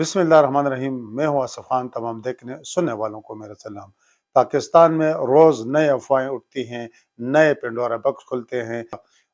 बिस्मिल्लाहिर्रहमानिर्रहीम। मैं हूं आसिफ खान। तमाम देखने सुनने वालों को मेरा सलाम। पाकिस्तान में रोज नए अफवाहें उठती हैं, नए पिंडोरा बॉक्स खुलते हैं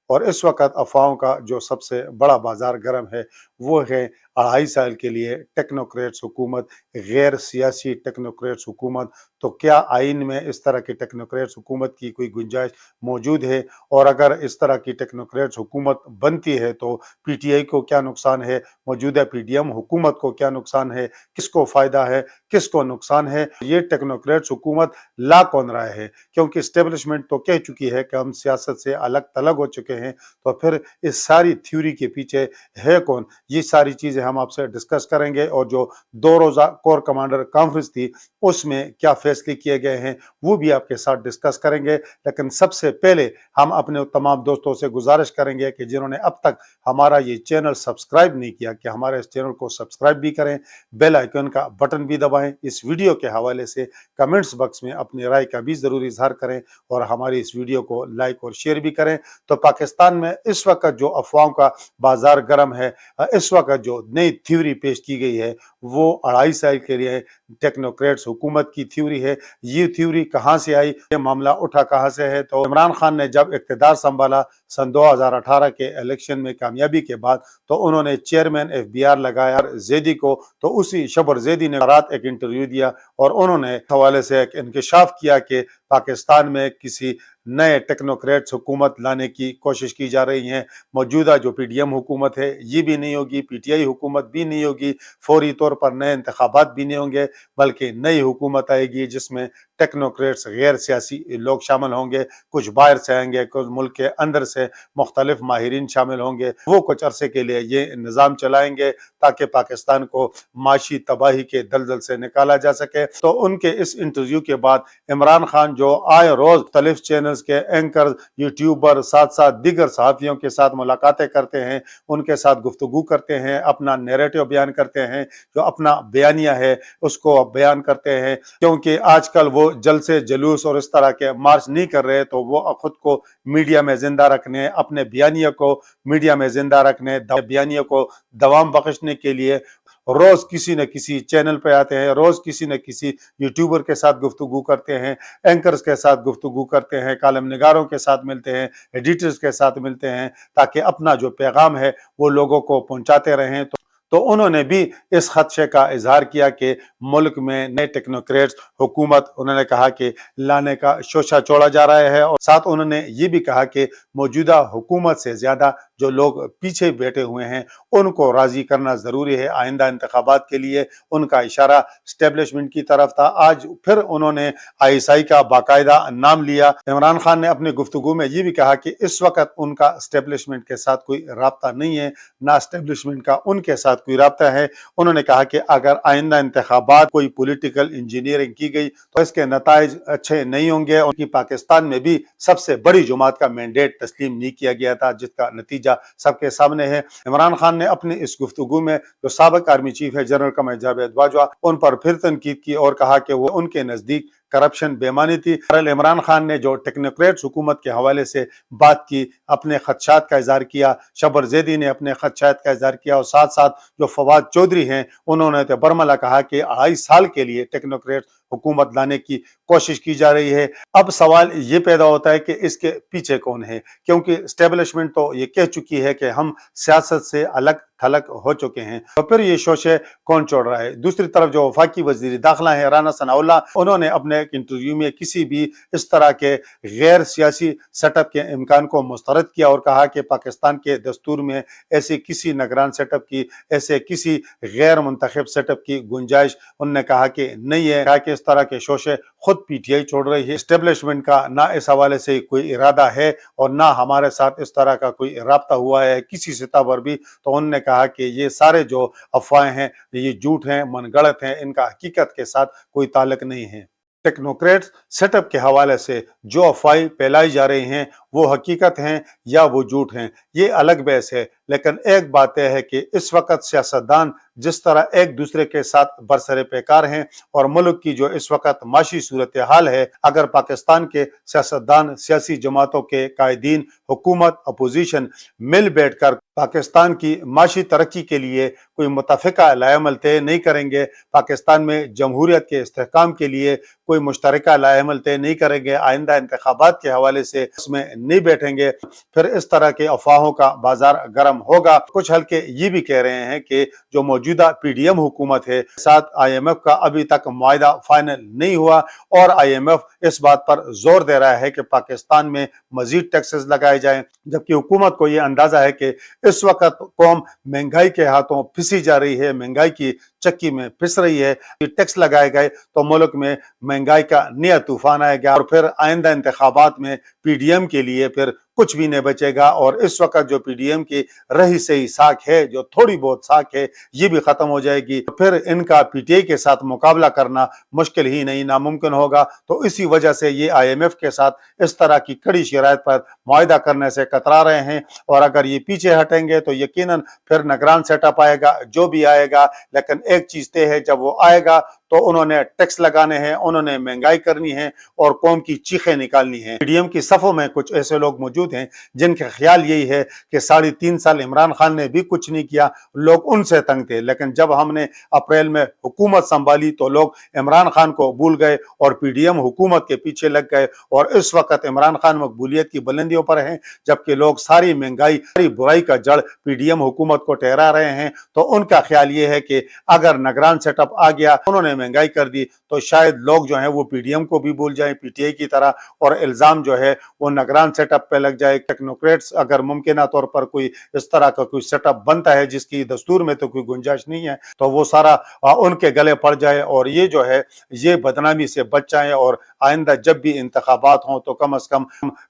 और इस वक्त अफवाहों का जो सबसे बड़ा बाजार गर्म है वो है 2.5 साल के लिए टेक्नोक्रेट्स हुकूमत, गैर सियासी टेक्नोक्रेट्स हुकूमत। तो क्या आइन में इस तरह की टेक्नोक्रेट्स हुकूमत की कोई गुंजाइश मौजूद है? और अगर इस तरह की टेक्नोक्रेट्स हुकूमत बनती है तो पीटीआई को क्या नुकसान है, मौजूदा पीडीएम हुकूमत को क्या नुकसान है, किसको फायदा है, किसको नुकसान है? ये टेक्नोक्रेट्स हुकूमत ला कौन रहा है? क्योंकि स्टेब्लिशमेंट तो कह चुकी है कि हम सियासत से अलग थलग हो चुके हैं, तो फिर इस सारी थ्योरी के पीछे है कौन? ये सारी चीजें हम आपसे डिस्कस करेंगे। और जो 2 रोजा कोर कमांडर कॉन्फ्रेंस थी उसमें क्या फैसले किए गए हैं वो भी आपके साथ डिस्कस करेंगे। लेकिन सबसे पहले हम अपने तमाम दोस्तों से गुजारिश करेंगे कि जिन्होंने अब तक हमारा ये चैनल सब्सक्राइब नहीं किया कि हमारे इस चैनल को सब्सक्राइब भी करें, बेल आइकन का बटन भी दबाएं। इस वीडियो के हवाले से कमेंट्स बॉक्स में अपनी राय का भी जरूर इजहार करें और हमारी इस वीडियो को लाइक और शेयर भी करें। तो पाकिस्तान में इस वक्त जो अफवाहों का बाजार गर्म है, इस वक्त जो नई थ्योरी पेश की गई है वो 2.5 साल के लिए टेक्नोक्रेट्स हुकूमत की थ्योरी है। ये थ्योरी कहाँ से आई, ये मामला उठा कहाँ से है? तो इमरान खान ने जब इक़्तिदार संभाला सन 2018 के इलेक्शन में कामयाबी के बाद, तो उन्होंने चेयरमैन एफबीआर लगाया जैदी को। तो उसी शबर जैदी ने रात एक इंटरव्यू दिया और उन्होंने हवाले से एक इंकशाफ किया कि पाकिस्तान में किसी नए टेक्नोक्रेट्स हुकूमत लाने की कोशिश की जा रही है। मौजूदा जो पीडीएम हुकूमत है ये भी नहीं होगी, पीटीआई हुकूमत भी नहीं होगी, फौरी तौर पर नए इंतखाबात भी नहीं होंगे, बल्कि नई हुकूमत आएगी जिसमें टेक्नोक्रेट्स गैर सियासी लोग शामिल होंगे। कुछ बाहर से आएंगे, कुछ मुल्क के अंदर से मुख्तलिफ माहिरीन शामिल होंगे। वो कुछ अरसे के लिए ये निज़ाम चलाएंगे ताकि पाकिस्तान को माशी तबाही के दलदल से निकाला जा सके। तो उनके इस इंटरव्यू के बाद इमरान खान जो आए रोज मुख्तलिफ चैनल्स के एंकर, यूट्यूबर, साथ साथ दीगर सहाफ़ियों के साथ मुलाकातें करते हैं, उनके साथ गुफ्तगू करते हैं, अपना नैरेटिव बयान करते हैं, जो अपना बयानिया है उसको बयान करते हैं। क्योंकि आजकल वो जलसे जुलूस और इस तरह के मार्च नहीं कर रहे, तो वो खुद को मीडिया में जिंदा रखने, अपने बयानिया को मीडिया में जिंदा रखने, बयानिया को दवाम बख्शने के लिए रोज किसी न किसी चैनल पे आते हैं, रोज किसी न किसी यूट्यूबर के साथ गुफ्तगू करते हैं, एंकर्स के साथ गुफ्तगू करते हैं, कालम निगारों के साथ मिलते हैं, एडिटर्स के साथ मिलते हैं, ताकि अपना जो पैगाम है वो लोगों को पहुंचाते रहें। तो उन्होंने भी इस खदशे का इजहार किया कि मुल्क में नए टेक्नोक्रेट्स हुकूमत उन्होंने कहा कि लाने का शोशा छोड़ा जा रहा है। और साथ उन्होंने ये भी कहा कि मौजूदा हुकूमत से ज्यादा जो लोग पीछे बैठे हुए हैं उनको राजी करना जरूरी है आइंदा इंतखाबात के लिए। उनका इशारा स्टेब्लिशमेंट की तरफ था। आज फिर उन्होंने आईएसआई का बाकायदा नाम लिया। इमरान खान ने अपनी गुफ्तगू में ये भी कहा कि इस वक्त उनका स्टेब्लिशमेंट के साथ कोई राब्ता नहीं है, ना स्टेब्लिशमेंट का उनके साथ कोई राब्ता है। उन्होंने कहा कि अगर आइंदा इंतखाबात कोई पॉलिटिकल इंजीनियरिंग की गई तो इसके नताइज अच्छे नहीं होंगे। उनकी पाकिस्तान में भी सबसे बड़ी जमात का मैंडेट तस्लीम नहीं किया गया था, जिसका नतीजा सबके सामने है। इमरान खान ने अपनी इस गुफ्तगू में जो साबिक आर्मी चीफ है जनरल कमर जावेद बाजवा, उन पर फिर तनकीद की और कहा कि वो उनके नजदीक करप्शन बेमानी थी। इमरान खान ने जो टेक्नोक्रेट्स हुकूमत के हवाले से बात की, अपने खदशात का इजहार किया, शबर जैदी ने अपने खदशात का इजहार किया और साथ साथ जो फवाद चौधरी हैं उन्होंने तो बरमला कहा कि 2.5 साल के लिए टेक्नोक्रेट्स हुकूमत लाने की कोशिश की जा रही है। अब सवाल ये पैदा होता है कि इसके पीछे कौन है, क्योंकि स्टेब्लिशमेंट तो ये कह चुकी है कि हम सियासत से अलग थलग हो चुके हैं, तो फिर ये शोशे कौन छोड़ रहा है? दूसरी तरफ जो वफाकी वजीर दाखिला है राना सनाउल्लाह, उन्होंने अपने एक इंटरव्यू में किसी भी इस तरह के गैर सियासी सेटअप के इम्कान को मुस्तरद किया और कहा कि पाकिस्तान के दस्तूर में ऐसे किसी निगरान सेटअप की, ऐसे किसी गैर मुंतखब सेटअप की गुंजाइश उन्होंने कहा कि नहीं है। कहा कि इस तरह के शोशे खुद पीटीआई छोड़ रही है। एस्टेब्लिशमेंट का ना इस हवाले से कोई इरादा है और ना हमारे साथ इस तरह का कोई राब्ता हुआ है किसी सतह पर भी। तो उन्होंने कहा कि ये सारे जो अफवाहें हैं ये झूठ हैं, मनगढ़ंत हैं, इनका हकीकत के साथ कोई ताल्लुक नहीं है। टेक्नोक्रेट्स सेटअप के हवाले से जो अफवाहें फैलाई जा रही हैं وہ حقیقت ہیں یا وہ جھوٹ ہیں، یہ الگ بحث ہے۔ لیکن ایک بات یہ ہے کہ اس وقت سیاستدان جس طرح ایک دوسرے کے ساتھ برسر پیکار ہیں، اور ملک کی جو اس وقت معاشی صورتحال ہے، اگر پاکستان کے سیاستدان، سیاسی جماعتوں کے قائدین، حکومت، اپوزیشن مل بیٹھ کر پاکستان کی معاشی ترقی کے لیے کوئی متفقہ لائحہ عمل طے نہیں کریں گے، پاکستان میں جمہوریت کے استحکام کے لیے کوئی مشترکہ لائحہ عمل طے نہیں کریں گے، آئندہ انتخابات کے حوالے سے اس میں نہیں بیٹھیں گے، پھر اس طرح کے افواہوں کا بازار گرم ہوگا۔ کچھ حلقے یہ بھی کہہ رہے ہیں کہ جو موجودہ پی ڈی ایم حکومت ہے، ساتھ آئی ایم ایف کا ابھی تک معاہدہ فائنل نہیں ہوا، اور آئی ایم ایف اس بات پر زور دے رہا ہے کہ پاکستان میں مزید ٹیکسز لگائے جائیں، جبکہ حکومت کو یہ اندازہ ہے کہ اس وقت قوم مہنگائی کے ہاتھوں پھنسی جا رہی ہے، مہنگائی کی چکی میں پھنس رہی ہے، یہ ٹیکس لگائے گئے تو ملک میں مہنگائی کا نیا طوفان آئے گا، اور پھر آئندہ انتخابات میں پی ڈی ایم کے لیے پھر کچھ بھی نہیں بچے گا، اور اس وقت جو پی ڈی ایم کی رہی سہی ساکھ ہے، جو تھوڑی بہت ساکھ ہے، یہ بھی ختم ہو جائے گی، پھر ان کا پی ٹی آئی کے ساتھ مقابلہ کرنا مشکل ہی نہیں، ناممکن ہوگا۔ تو اسی وجہ سے یہ آئی ایم ایف کے ساتھ اس طرح کی کڑی شرائط پر معاہدہ کرنے سے کترا رہے ہیں، اور اگر یہ پیچھے ہٹیں گے تو یقیناً پھر نگران سیٹ اپ آئے گا، جو بھی آئے گا، لیکن ایک چیز طے ہے، جب وہ آئے گا تو انہوں نے ٹیکس لگانے ہیں، انہوں نے مہنگائی کرنی ہے، اور قوم کی چیخیں نکالنی ہیں۔ پی ڈی ایم کی صفوں میں کچھ ایسے لوگ موجود ہیں جن کے خیال یہی ہے کہ 3.5 سال عمران خان نے بھی کچھ نہیں کیا، لوگ ان سے تنگ تھے، لیکن جب ہم نے اپریل میں حکومت سنبھالی تو لوگ عمران خان کو بھول گئے اور پی ڈی ایم حکومت کے پیچھے لگ گئے، اور اس وقت عمران خان مقبولیت کی بلندیوں پر ہیں، جبکہ لوگ ساری مہنگائی، ساری برائی کا جڑ پی ڈی ایم حکومت کو ٹھہرا رہے ہیں۔ تو ان کا خیال یہ ہے کہ اگر نگران سیٹ اپ آ گیا، انہوں نے مہنگائی کر دی، تو شاید لوگ جو ہیں وہ پی ڈی ایم کو بھی بھول جائیں، پی ٹی آئی کی طرح، اور الزام جو ہے وہ نگران سیٹ اپ پہ لگ جائے۔ ٹیکنوکریٹس اگر ممکنہ طور پر کوئی اس طرح کا کوئی سیٹ اپ بنتا ہے جس کی دستور میں تو کوئی گنجائش نہیں ہے، تو وہ سارا ان کے گلے پڑ جائے، اور یہ جو ہے یہ بدنامی سے بچ جائیں، اور آئندہ جب بھی انتخابات ہوں تو کم از کم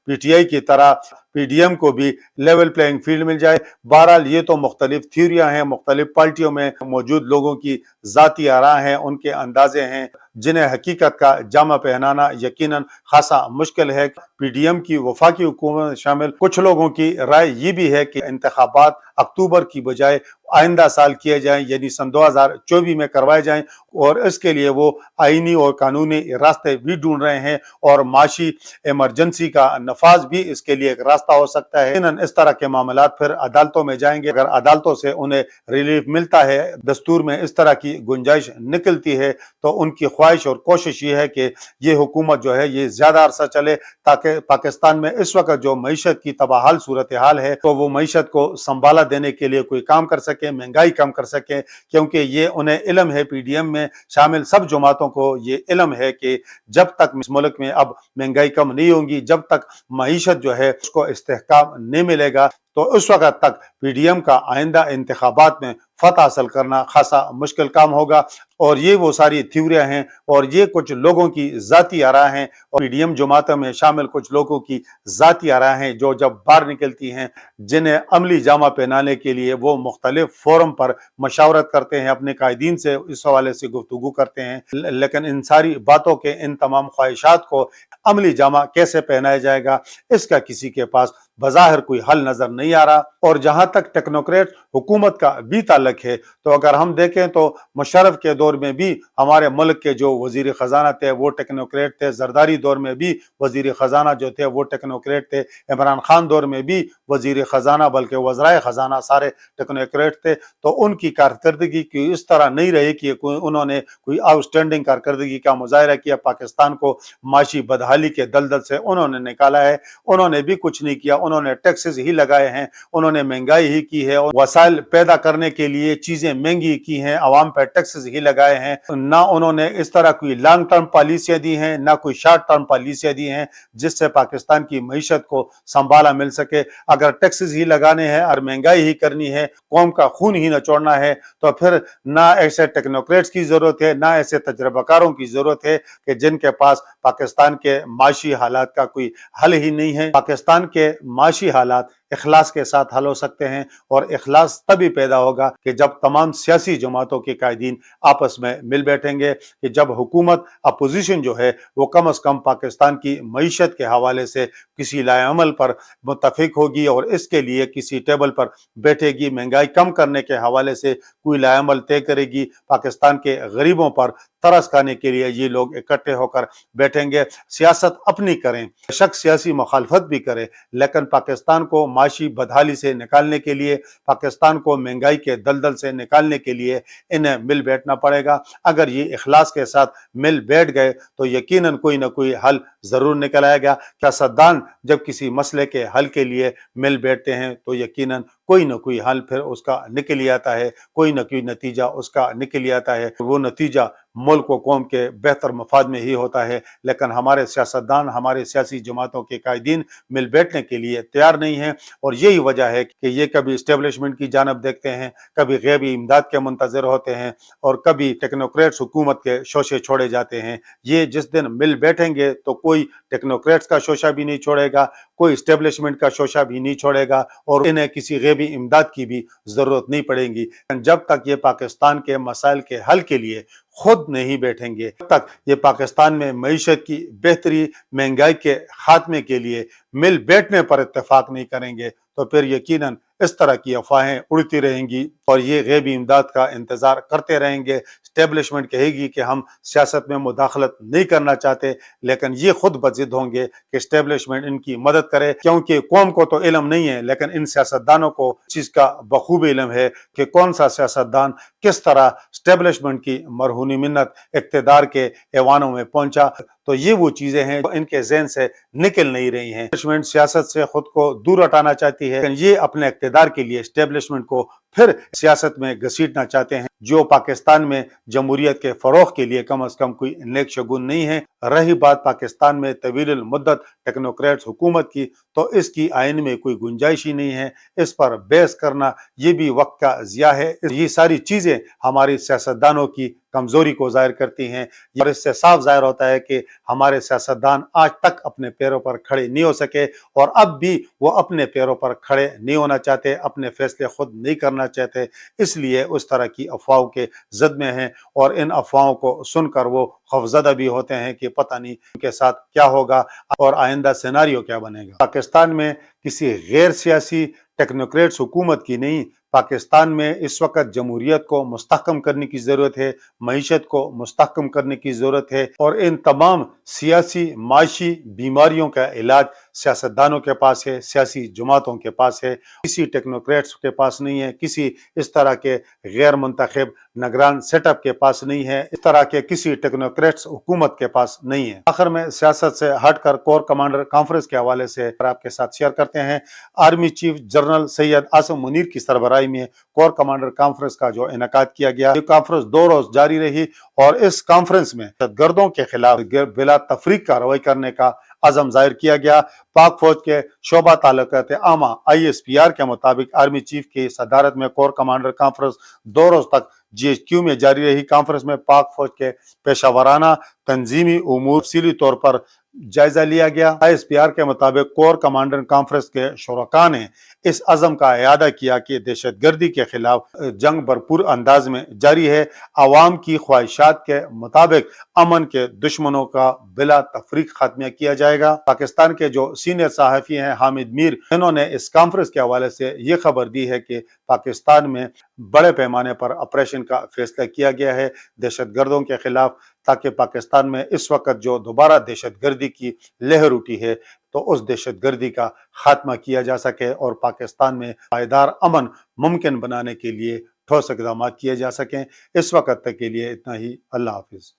پی ٹی آئی کی طرح پی ڈی ایم کو بھی لیول پلینگ فیلڈ مل جائے۔ بہرحال یہ تو مختلف تھیوریاں ہیں، مختلف پارٹیوں میں موجود لوگوں کی ذاتی آراء ہیں، ان کے اندازے ہیں، جنہیں حقیقت کا جامہ پہنانا یقیناً خاصا مشکل ہے۔ پی ڈی ایم کی وفاقی حکومت میں شامل کچھ لوگوں کی رائے یہ بھی ہے کہ انتخابات اکتوبر کی بجائے آئندہ سال کیے جائیں، یعنی سن 2024 میں کروائے جائیں، اور اس کے لیے وہ آئینی اور قانونی راستے بھی ڈھونڈ رہے ہیں، اور معاشی ایمرجنسی کا نفاذ بھی اس کے لیے ایک راستہ ہو سکتا ہے۔ اس طرح کے معاملات پھر عدالتوں میں جائیں گے، اگر عدالتوں سے انہیں ریلیف ملتا ہے، دستور میں اس طرح کی گنجائش نکلتی ہے، تو ان کی خواہش اور کوشش یہ ہے کہ یہ حکومت جو ہے یہ زیادہ عرصہ چلے، تاکہ پاکستان میں اس وقت جو معیشت کی تباہال صورتحال ہے تو وہ معیشت کو سنبھالا دینے کے لیے کوئی کام کر سکے، مہنگائی کم کر سکے، کیونکہ یہ انہیں علم ہے، پی ڈی ایم میں شامل سب جماعتوں کو یہ علم ہے کہ جب تک اس ملک میں اب مہنگائی کم نہیں ہوگی، جب تک معیشت جو ہے اس کو استحکام نہیں ملے گا، تو اس وقت تک پی ڈی ایم کا آئندہ انتخابات میں فتح حاصل کرنا خاصا مشکل کام ہوگا۔ اور یہ وہ ساری تھیوریاں ہیں، اور یہ کچھ لوگوں کی ذاتی آراء ہیں، اور پی ڈی ایم جماعتوں میں شامل کچھ لوگوں کی ذاتی آراء ہیں، جو جب باہر نکلتی ہیں، جنہیں عملی جامہ پہنانے کے لیے وہ مختلف فورم پر مشاورت کرتے ہیں، اپنے قائدین سے اس حوالے سے گفتگو کرتے ہیں، لیکن ان ساری باتوں کے، ان تمام خواہشات کو عملی جامہ کیسے پہنایا جائے گا، اس کا کسی کے پاس بظاہر کوئی حل نظر نہیں آ رہا۔ اور جہاں تک ٹیکنوکریٹ حکومت کا بھی تعلق ہے، تو اگر ہم دیکھیں تو مشرف کے دور میں بھی ہمارے ملک کے جو وزیر خزانہ تھے وہ ٹیکنوکریٹ تھے، زرداری دور میں بھی وزیر خزانہ جو تھے وہ ٹیکنوکریٹ تھے، عمران خان دور میں بھی وزیر خزانہ بلکہ وزرائے خزانہ سارے ٹیکنوکریٹ تھے۔ تو ان کی کارکردگی کی اس طرح نہیں رہی کہ انہوں نے کوئی آؤٹ اسٹینڈنگ کارکردگی کا مظاہرہ کیا، پاکستان کو معاشی بدحالی کے دلدل سے انہوں نے نکالا ہے، انہوں نے بھی کچھ نہیں کیا، انہوں نے ٹیکسز ہی لگائے ہیں، انہوں نے مہنگائی ہی کی ہے، اور وسائل پیدا کرنے کے لیے چیزیں مہنگی کی ہیں، عوام پہ ٹیکسز ہی لگائے ہیں، نہ انہوں نے اس طرح کوئی لانگ ٹرم پالیسیاں دی ہیں، نہ کوئی شارٹ ٹرم پالیسیاں دی ہیں جس سے پاکستان کی معیشت کو سنبھالا مل سکے۔ اگر ٹیکسز ہی لگانے ہیں اور مہنگائی ہی کرنی ہے، قوم کا خون ہی نہ چھوڑنا ہے، تو پھر نہ ایسے ٹیکنوکریٹس کی ضرورت ہے، نہ ایسے تجربہ کاروں کی ضرورت ہے کہ جن کے پاس پاکستان کے معاشی حالات کا کوئی حل ہی نہیں ہے۔ پاکستان کے معاشی حالات इखलास के साथ हल हो सकते हैं। और इखलास तभी पैदा होगा कि जब तमाम सियासी जमातों के कायदीन आपस में मिल बैठेंगे, कि जब हुकूमत अपोजिशन जो है वो कम अज़ कम पाकिस्तान की मईशत के हवाले से किसी लाएअमल पर मुत्तफिक होगी और इसके लिए किसी टेबल पर बैठेगी, महंगाई कम करने के हवाले से कोई लाएअमल तय करेगी, पाकिस्तान के गरीबों पर तरस खाने के लिए ये लोग इकट्ठे होकर बैठेंगे। सियासत अपनी करें, बेशक सियासी मुखालफत भी करें, लेकिन पाकिस्तान को माशी बदहाली से निकालने के लिए, पाकिस्तान को महंगाई के दलदल से निकालने के लिए इन्हें मिल बैठना पड़ेगा। अगर ये इखलास के साथ मिल बैठ गए तो यकीनन कोई ना कोई हल जरूर निकल आएगा। सियासतदान जब किसी मसले के हल के लिए मिल बैठते हैं तो यकीनन कोई ना कोई हल फिर उसका निकल ही आता है, कोई ना कोई नतीजा उसका निकल ही आता है। वो नतीजा मुल्क व कौम के बेहतर मफाद में ही होता है। लेकिन हमारे सियासतदान, हमारे सियासी जमातों के कायदीन मिल बैठने के लिए तैयार नहीं हैं, और यही वजह है कि ये कभी इस्टेब्लिशमेंट की जानब देखते हैं, कभी गैबी इमदाद के मुंतजर होते हैं, और कभी टेक्नोक्रेट्स हुकूमत के शोशे छोड़े जाते हैं। ये जिस दिन मिल बैठेंगे तो कोई टेक्नोक्रेट्स का शोशा भी नहीं छोड़ेगा, कोई इस्टेब्लिशमेंट का शोशा भी नहीं छोड़ेगा, और इन्हें किसी गैबी इमदाद की भी जरूरत नहीं पड़ेगी। जब तक ये पाकिस्तान के मसाइल के हल के लिए खुद नहीं बैठेंगे, तब तक ये पाकिस्तान में मईशत की बेहतरी, महंगाई के खात्मे के लिए मिल बैठने पर इत्तेफाक नहीं करेंगे, तो फिर यकीनन इस तरह की अफवाहें उड़ती रहेंगी और ये गैबी इमदाद का इंतजार करते रहेंगे। इस्टेब्लिशमेंट कहेगी कि हम सियासत में मुदाखलत नहीं करना चाहते, लेकिन ये खुद बजिद होंगे कि इस्टेब्लिशमेंट इनकी मदद करे, क्योंकि कौम को तो इल्म नहीं है, लेकिन इन सियासतदानों को चीज का बखूबी इल्म है कि कौन सा सियासतदान किस तरह इस्टेब्लिशमेंट की मरहूनी मिन्नत इक्तदार के ऐवानों में पहुंचा। तो ये वो चीजें हैं जो इनके ज़हन से निकल नहीं रही हैं। इस्टेब्लिशमेंट सियासत से खुद को दूर हटाना चाहती है, लेकिन ये अपने इक्तदार के लिए इस्टेब्लिशमेंट को फिर सियासत में घसीटना चाहते हैं, जो पाकिस्तान में जमहूरियत के फरोग के लिए कम अज कम कोई नेक शगुन नहीं है। रही बात पाकिस्तान में तवील मुद्दत टेक्नोक्रेट्स हुकूमत की, तो इसकी आइन में कोई गुंजाइश ही नहीं है। इस पर बहस करना ये भी वक्त का ज़िया है। ये सारी चीज़ें हमारी सियासतदानों की कमजोरी को जाहिर करती हैं, और इससे साफ जाहिर होता है कि हमारे सियासतदान आज तक अपने पैरों पर खड़े नहीं हो सके, और अब भी वो अपने पैरों पर खड़े नहीं होना चाहते, अपने फैसले खुद नहीं करना चाहते, इसलिए उस तरह की अफवाहों के जद में हैं, और इन अफवाहों को सुनकर वो खौफजदा भी होते हैं कि पता नहीं उनके साथ क्या होगा और आइंदा सिनारियो क्या बनेगा। पाकिस्तान में किसी गैर सियासी टेक्नोक्रेट्स हुकूमत की नहीं, पाकिस्तान में इस वक्त जमहूरियत को मुस्तहकम करने की ज़रूरत है, मईशत को मुस्तहकम करने की ज़रूरत है, और इन तमाम सियासी माशी बीमारियों का इलाज सियासतदानों के पास है, सियासी जमातों के पास है, किसी टेक्नोक्रेट्स के पास नहीं है, किसी इस तरह के गैर मुंतखब निगरान सेटअप के पास नहीं है, इस तरह के किसी टेक्नोक्रेट्स हुकूमत के पास नहीं है। आखिर में सियासत से हटकर कोर कमांडर कॉन्फ्रेंस के हवाले से आपके साथ शेयर करते हैं। Army chief general Syed Asim Munir की सरबराही में कोर कमांडर कॉन्फ्रेंस का जो इनेकाद किया गया, ये कॉन्फ्रेंस 2 रोज जारी रही, और इस कॉन्फ्रेंस में दहशतगर्दों के खिलाफ बिला तफरीक कार्रवाई करने का अज़म जाहिर किया गया। पाक फौज के शोबा तालुकात आमा ISPR के मुताबिक आर्मी चीफ की सदारत में कोर कमांडर कॉन्फ्रेंस 2 रोज तक GHQ में जारी रही। कॉन्फ्रेंस में पाक फौज के पेशावराना तंजीमी उमूर तफसीली तौर पर जायजा लिया गया। ISPR के मुताबिक कोर कमांडर कॉन्फ्रेंस के शुरका ने इस अज़म का इयादा किया कि दहशतगर्दी के खिलाफ जंग भरपूर अंदाज में जारी है, आवाम की ख्वाहिशात के मुताबिक अमन के दुश्मनों का बिला तफरीक खात्मा किया जाएगा। पाकिस्तान के जो सीनियर सहाफ़ी हैं हामिद मीर, इन्होंने इस कॉन्फ्रेंस के हवाले से ये खबर दी है कि पाकिस्तान में बड़े पैमाने पर ऑपरेशन का फैसला किया गया है दहशतगर्दों के खिलाफ, ताकि पाकिस्तान में इस वक्त जो दोबारा दहशतगर्दी की लहर उठी है तो उस दहशतगर्दी का खात्मा किया जा सके और पाकिस्तान में पायदार अमन मुमकिन बनाने के लिए ठोस इक़दाम किए जा सकें। इस वक्त तक के लिए इतना ही। अल्लाह हाफिज़।